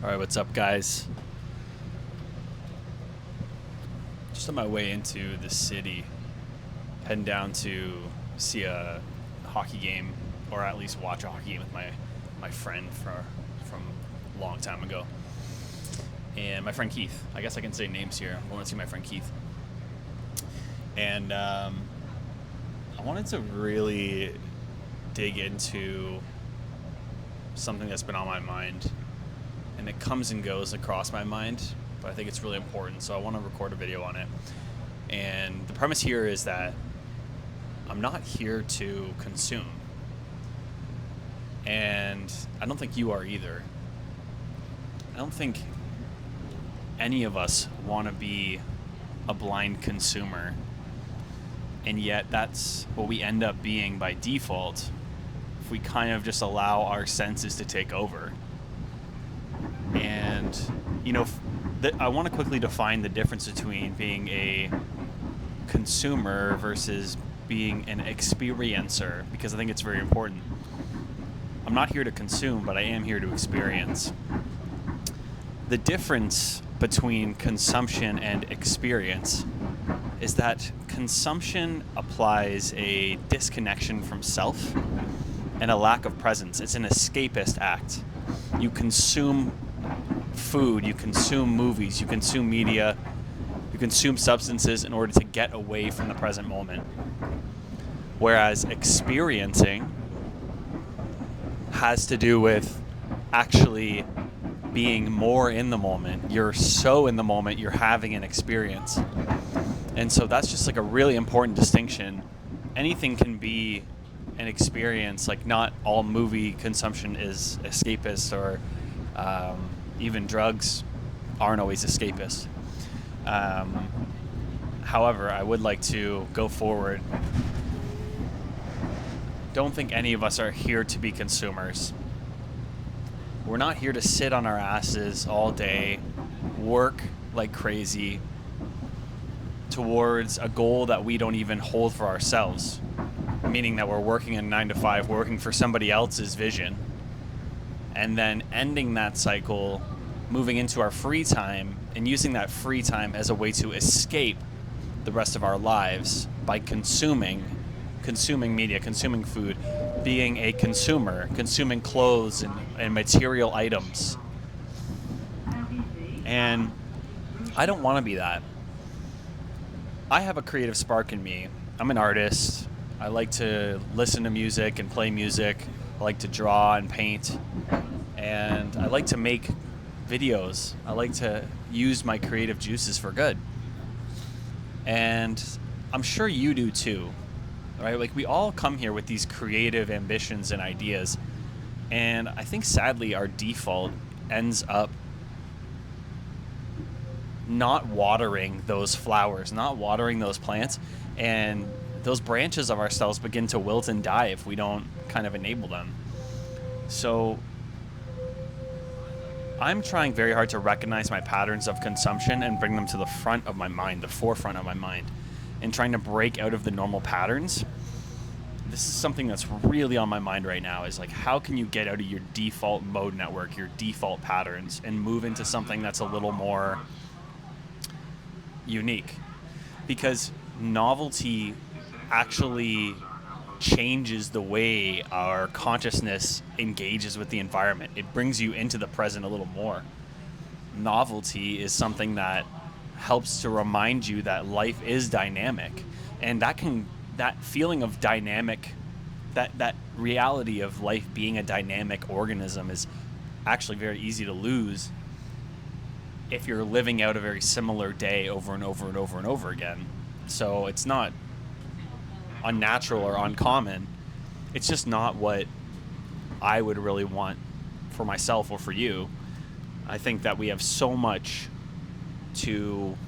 All right, what's up, guys? Just on my way into the city, heading down to see a hockey game, or at least watch a hockey game with my friend from a long time ago. And my friend Keith. I guess I can say names here. I want to see my friend Keith. And I wanted to really dig into something that's been on my mind. And it comes and goes across my mind, but I think it's really important, so I want to record a video on it. And the premise here is that I'm not here to consume. And I don't think you are either. I don't think any of us want to be a blind consumer. And yet that's what we end up being by default if we kind of just allow our senses to take over. And, I want to quickly define the difference between being a consumer versus being an experiencer, because I think it's very important. I'm not here to consume, but I am here to experience. The difference between consumption and experience is that consumption applies a disconnection from self and a lack of presence. It's an escapist act. You consume food, you consume movies, you consume media, you consume substances in order to get away from the present moment. Whereas experiencing has to do with actually being more in the moment. You're so in the moment, you're having an experience. And so that's just like a really important distinction. Anything can be an experience, like not all movie consumption is escapist, or even drugs aren't always escapist. However, I would like to go forward. Don't think any of us are here to be consumers. We're not here to sit on our asses all day, work like crazy towards a goal that we don't even hold for ourselves. Meaning that we're working a 9 to 5, working for somebody else's vision, and then ending that cycle, moving into our free time, and using that free time as a way to escape the rest of our lives by consuming media, consuming food, being a consumer, consuming clothes and material items. And I don't want to be that. I have a creative spark in me. I'm an artist. I like to listen to music and play music. I like to draw and paint. And I like to make videos. I like to use my creative juices for good. And I'm sure you do too, right? Like, we all come here with these creative ambitions and ideas. And I think sadly our default ends up not watering those flowers, not watering those plants, and those branches of ourselves begin to wilt and die if we don't kind of enable them. So I'm trying very hard to recognize my patterns of consumption and bring them to the front of my mind, the forefront of my mind, and trying to break out of the normal patterns. This is something that's really on my mind right now, is like, how can you get out of your default mode network, your default patterns, and move into something that's a little more unique? Because novelty actually changes the way our consciousness engages with the environment. It brings you into the present a little more. Novelty is something that helps to remind you that life is dynamic, and that feeling of dynamic, that reality of life being a dynamic organism is actually very easy to lose if you're living out a very similar day over and over and over and over again. So it's not unnatural or uncommon. It's just not what I would really want for myself or for you. I think that we have so much to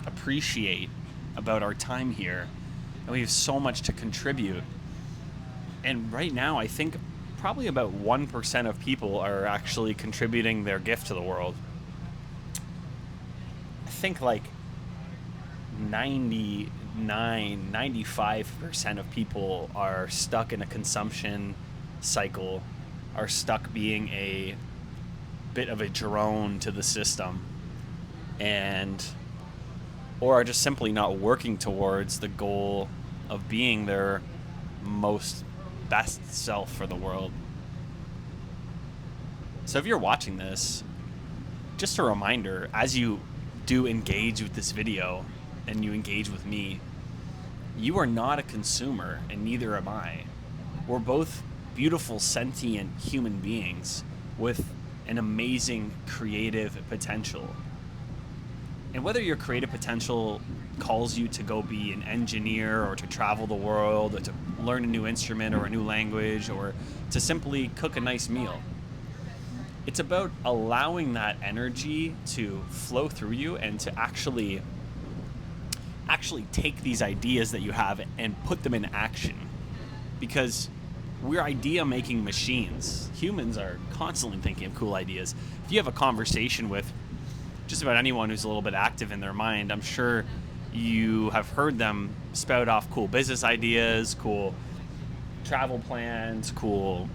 appreciate about our time here, and we have so much to contribute. And right now, I think probably about 1% of people are actually contributing their gift to the world. I think like 95% of people are stuck in a consumption cycle, are stuck being a bit of a drone to the system, and or are just simply not working towards the goal of being their most best self for the world. So if you're watching this, just a reminder, as you do engage with this video and you engage with me, you are not a consumer, and neither am I. We're both beautiful, sentient human beings with an amazing creative potential. And whether your creative potential calls you to go be an engineer, or to travel the world, or to learn a new instrument or a new language, or to simply cook a nice meal, it's about allowing that energy to flow through you and to actually take these ideas that you have and put them in action. Because we're idea making machines. Humans are constantly thinking of cool ideas. If you have a conversation with just about anyone who's a little bit active in their mind, I'm sure you have heard them spout off cool business ideas, cool travel plans, cool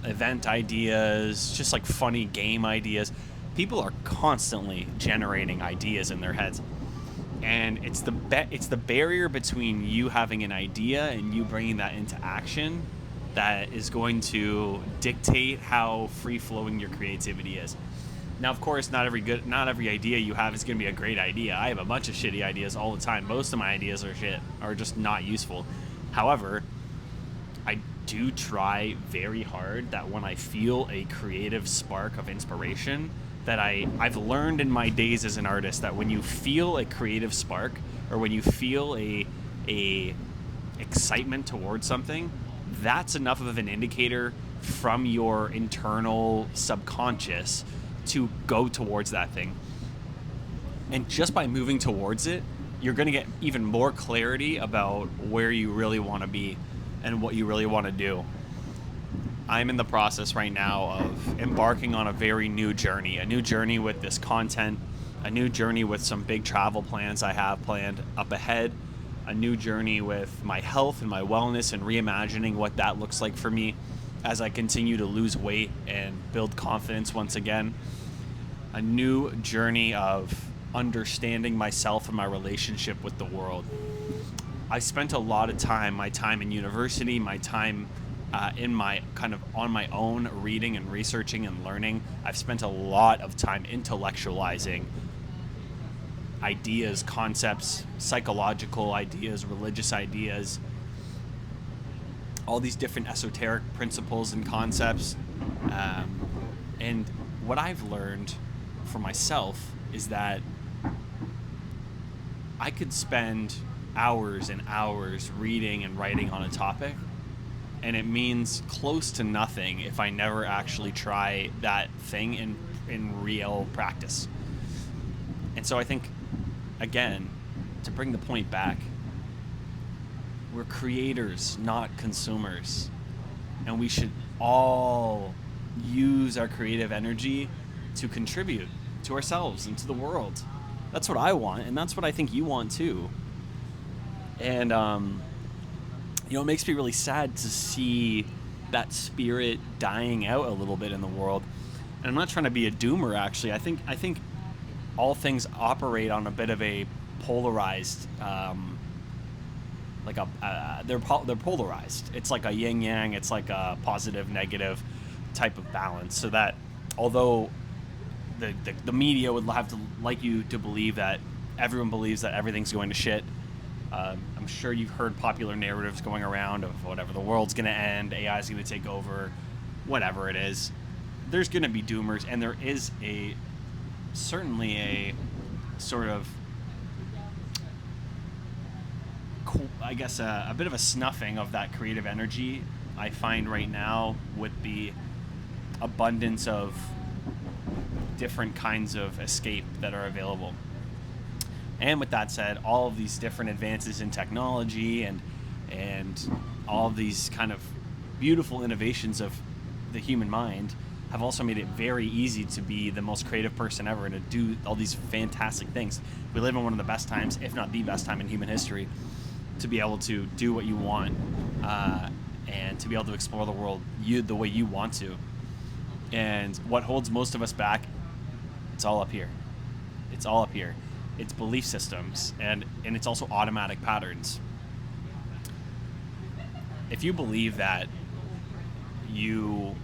event ideas, just like funny game ideas. People are constantly generating ideas in their heads. And it's the barrier between you having an idea and you bringing that into action that is going to dictate how free-flowing your creativity is. Now, of course, not every idea you have is going to be a great idea. I have a bunch of shitty ideas all the time. Most of my ideas are shit, are just not useful. However, I do try very hard that when I feel a creative spark of inspiration, that I've learned in my days as an artist that when you feel a creative spark, or when you feel a excitement towards something, that's enough of an indicator from your internal subconscious to go towards that thing. And just by moving towards it, you're going to get even more clarity about where you really want to be and what you really want to do. I'm in the process right now of embarking on a very new journey with this content, a new journey with some big travel plans I have planned up ahead, a new journey with my health and my wellness and reimagining what that looks like for me as I continue to lose weight and build confidence once again, a new journey of understanding myself and my relationship with the world. I spent a lot of time, my time in university, my time in my kind of on my own reading and researching and learning. I've spent a lot of time intellectualizing ideas, concepts, psychological ideas, religious ideas, all these different esoteric principles and concepts. And what I've learned for myself is that I could spend hours and hours reading and writing on a topic, and it means close to nothing if I never actually try that thing in real practice. And so I think, again, to bring the point back, we're creators, not consumers. And we should all use our creative energy to contribute to ourselves and to the world. That's what I want, and that's what I think you want too. And it makes me really sad to see that spirit dying out a little bit in the world. And I'm not trying to be a doomer, actually. I think all things operate on a bit of a polarized, they're polarized. It's like a yin yang. It's like a positive negative type of balance. So that although the media would have to like you to believe that everyone believes that everything's going to shit. I'm sure you've heard popular narratives going around of whatever, the world's going to end, AI is going to take over, whatever it is. There's going to be doomers, and there is certainly a sort of, I guess, a bit of a snuffing of that creative energy I find right now with the abundance of different kinds of escape that are available. And with that said, all of these different advances in technology and all of these kind of beautiful innovations of the human mind have also made it very easy to be the most creative person ever and to do all these fantastic things. We live in one of the best times, if not the best time in human history, to be able to do what you want and to be able to explore the world the way you want to. And what holds most of us back, it's all up here. It's all up here. It's belief systems, and it's also automatic patterns. If you believe that you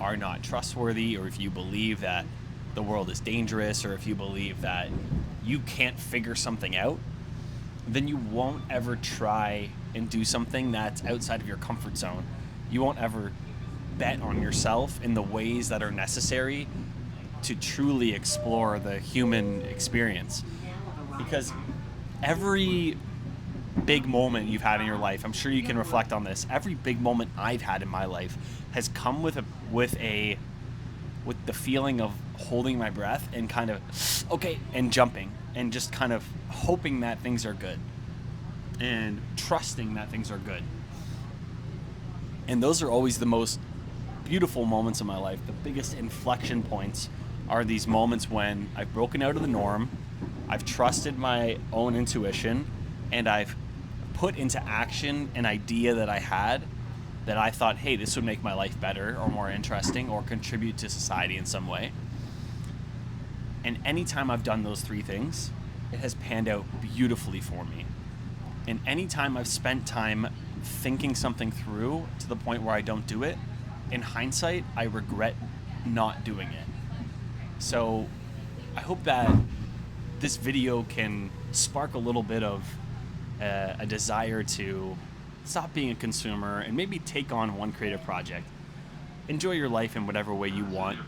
are not trustworthy, or if you believe that the world is dangerous, or if you believe that you can't figure something out, then you won't ever try and do something that's outside of your comfort zone. You won't ever bet on yourself in the ways that are necessary to truly explore the human experience. Because every big moment you've had in your life, I'm sure you can reflect on this, every big moment I've had in my life has come with the feeling of holding my breath and kind of, okay, and jumping, and just kind of hoping that things are good and trusting that things are good. And those are always the most beautiful moments of my life. The biggest inflection points are these moments when I've broken out of the norm, I've trusted my own intuition, and I've put into action an idea that I had that I thought, hey, this would make my life better or more interesting or contribute to society in some way. And anytime I've done those three things, it has panned out beautifully for me. And anytime I've spent time thinking something through to the point where I don't do it, in hindsight, I regret not doing it. So I hope that this video can spark a little bit of a desire to stop being a consumer and maybe take on one creative project. Enjoy your life in whatever way you want.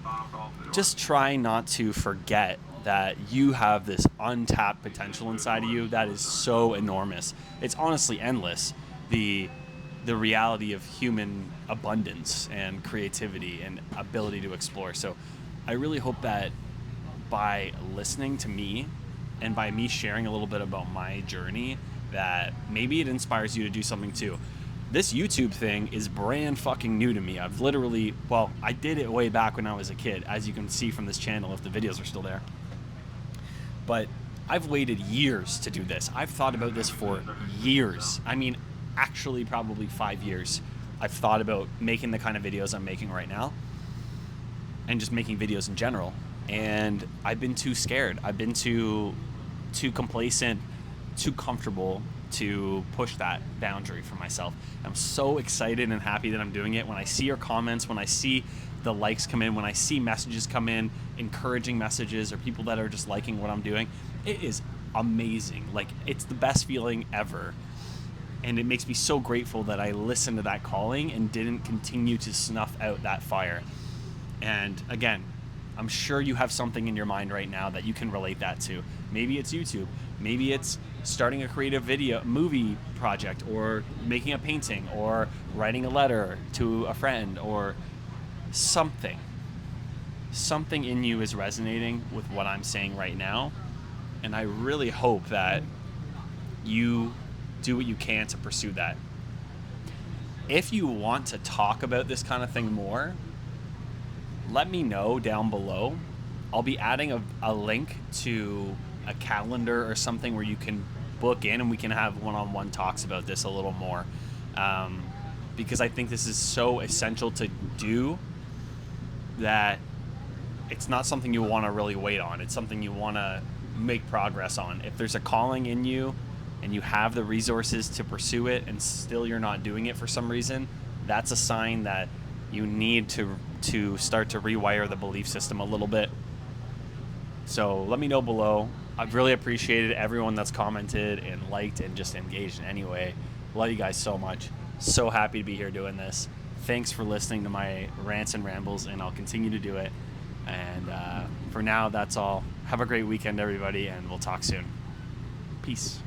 Just try not to forget that you have this untapped potential inside of you that is so enormous. It's honestly endless. The reality of human abundance and creativity and ability to explore. So I really hope that by listening to me and by me sharing a little bit about my journey, that maybe it inspires you to do something too. This YouTube thing is brand fucking new to me. I've literally, I did it way back when I was a kid, as you can see from this channel if the videos are still there. But I've waited years to do this. I've thought about this for years. I mean, actually probably 5 years. I've thought about making the kind of videos I'm making right now and just making videos in general. And I've been too scared. I've been too complacent, too comfortable to push that boundary for myself. I'm so excited and happy that I'm doing it. When I see your comments, when I see the likes come in, when I see messages come in, encouraging messages, or people that are just liking what I'm doing, it is amazing. Like, it's the best feeling ever. And it makes me so grateful that I listened to that calling and didn't continue to snuff out that fire. And again, I'm sure you have something in your mind right now that you can relate that to. Maybe it's YouTube. Maybe it's starting a creative movie project, or making a painting, or writing a letter to a friend, or something. Something in you is resonating with what I'm saying right now. And I really hope that you do what you can to pursue that. If you want to talk about this kind of thing more, let me know down below. I'll be adding a link to a calendar or something where you can book in and we can have one-on-one talks about this a little more. Because I think this is so essential to do that it's not something you want to really wait on. It's something you want to make progress on. If there's a calling in you and you have the resources to pursue it and still you're not doing it for some reason, that's a sign that you need to start to rewire the belief system a little bit. So let me know below. I've really appreciated everyone that's commented and liked and just engaged in any way. Love you guys so much. So happy to be here doing this. Thanks for listening to my rants and rambles, and I'll continue to do it. And for now, that's all. Have a great weekend, everybody, and we'll talk soon. Peace.